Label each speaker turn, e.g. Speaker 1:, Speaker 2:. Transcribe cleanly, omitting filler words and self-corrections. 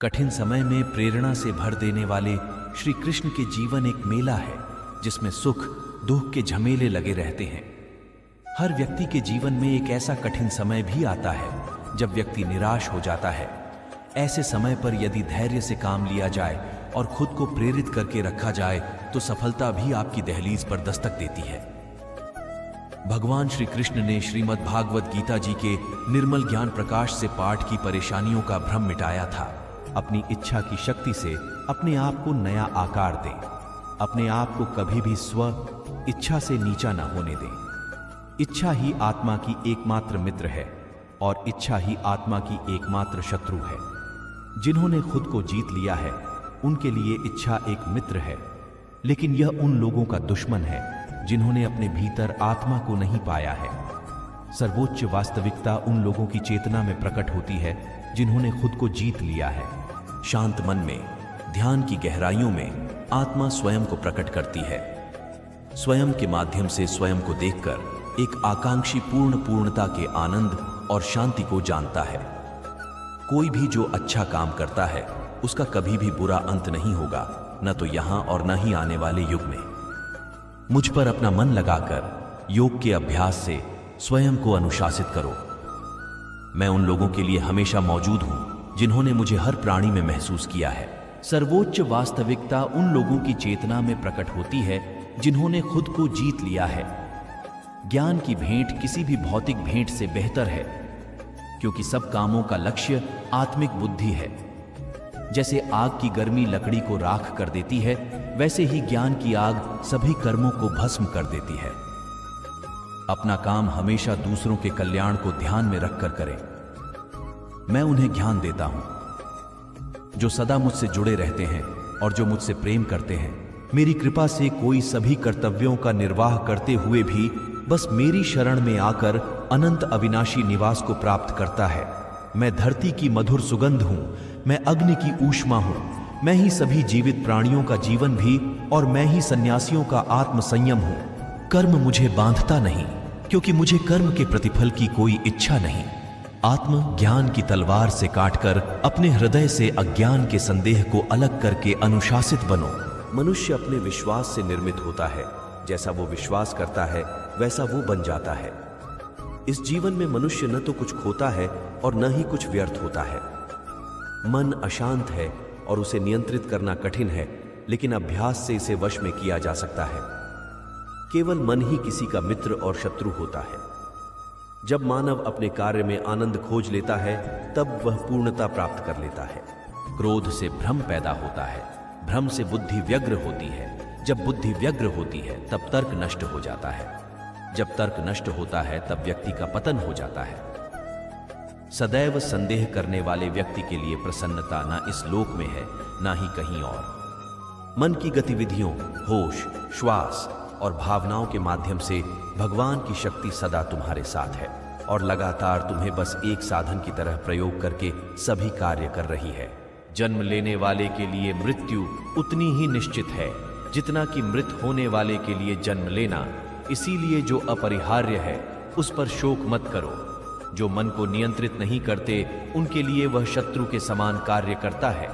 Speaker 1: कठिन समय में प्रेरणा से भर देने वाले श्री कृष्ण के जीवन एक मेला है जिसमें सुख दुख के झमेले लगे रहते हैं। हर व्यक्ति के जीवन में एक ऐसा कठिन समय भी आता है जब व्यक्ति निराश हो जाता है। ऐसे समय पर यदि धैर्य से काम लिया जाए और खुद को प्रेरित करके रखा जाए तो सफलता भी आपकी दहलीज पर दस्तक देती है। भगवान श्री कृष्ण ने श्रीमद् भागवत गीता जी के निर्मल ज्ञान प्रकाश से पाठ की परेशानियों का भ्रम मिटाया था। अपनी इच्छा की शक्ति से अपने आप को नया आकार दें। अपने आप को कभी भी स्व इच्छा से नीचा न होने दें। इच्छा ही आत्मा की एकमात्र मित्र है और इच्छा ही आत्मा की एकमात्र शत्रु है। जिन्होंने खुद को जीत लिया है उनके लिए इच्छा एक मित्र है, लेकिन यह उन लोगों का दुश्मन है जिन्होंने अपने भीतर आत्मा को नहीं पाया है। सर्वोच्च वास्तविकता उन लोगों की चेतना में प्रकट होती है जिन्होंने खुद को जीत लिया है। शांत मन में, ध्यान की गहराइयों में आत्मा स्वयं को प्रकट करती है। स्वयं के माध्यम से स्वयं को देखकर एक आकांक्षी पूर्णता के आनंद और शांति को जानता है। कोई भी जो अच्छा काम करता है उसका कभी भी बुरा अंत नहीं होगा, न तो यहां और न ही आने वाले युग में। मुझ पर अपना मन लगाकर योग के अभ्यास से स्वयं को अनुशासित करो। मैं उन लोगों के लिए हमेशा मौजूद हूं जिन्होंने मुझे हर प्राणी में महसूस किया है। सर्वोच्च वास्तविकता उन लोगों की चेतना में प्रकट होती है जिन्होंने खुद को जीत लिया है। ज्ञान की भेंट किसी भी भौतिक भेंट से बेहतर है, क्योंकि सब कामों का लक्ष्य आत्मिक बुद्धि है। जैसे आग की गर्मी लकड़ी को राख कर देती है, वैसे ही ज्ञान की आग सभी कर्मों को भस्म कर देती है। अपना काम हमेशा दूसरों के कल्याण को ध्यान में रखकर करें। मैं उन्हें ज्ञान देता हूं जो सदा मुझसे जुड़े रहते हैं और जो मुझसे प्रेम करते हैं। मेरी कृपा से कोई सभी कर्तव्यों का निर्वाह करते हुए भी बस मेरी शरण में आकर अनंत अविनाशी निवास को प्राप्त करता है। मैं धरती की मधुर सुगंध हूं, मैं अग्नि की ऊष्मा हूं, मैं ही सभी जीवित प्राणियों का जीवन भी और मैं ही सन्यासियों का आत्म संयम हूं। कर्म मुझे बांधता नहीं, क्योंकि मुझे कर्म के प्रतिफल की कोई इच्छा नहीं। आत्म ज्ञान की तलवार से काटकर अपने हृदय से अज्ञान के संदेह को अलग करके अनुशासित बनो। मनुष्य अपने विश्वास से निर्मित होता है। जैसा वो विश्वास करता है वैसा वो बन जाता है। इस जीवन में मनुष्य न तो कुछ खोता है और न ही कुछ व्यर्थ होता है। मन अशांत है और उसे नियंत्रित करना कठिन है, लेकिन अभ्यास से इसे वश में किया जा सकता है। केवल मन ही किसी का मित्र और शत्रु होता है। जब मानव अपने कार्य में आनंद खोज लेता है तब वह पूर्णता प्राप्त कर लेता है। क्रोध से भ्रम पैदा होता है, भ्रम से बुद्धि व्यग्र होती है, जब बुद्धि व्यग्र होती है तब तर्क नष्ट हो जाता है, जब तर्क नष्ट होता है तब व्यक्ति का पतन हो जाता है। सदैव संदेह करने वाले व्यक्ति के लिए प्रसन्नता ना इस लोक में है ना ही कहीं और। मन की गतिविधियों, होश, श्वास और भावनाओं के माध्यम से भगवान की शक्ति सदा तुम्हारे साथ है और लगातार तुम्हें बस एक साधन की तरह प्रयोग करके सभी कार्य कर रही है। जन्म लेने वाले के लिए मृत्यु उतनी ही निश्चित है जितना कि मृत होने वाले के लिए जन्म लेना। इसीलिए जो अपरिहार्य है उस पर शोक मत करो। जो मन को नियंत्रित नहीं करते उनके लिए वह शत्रु के समान कार्य करता है।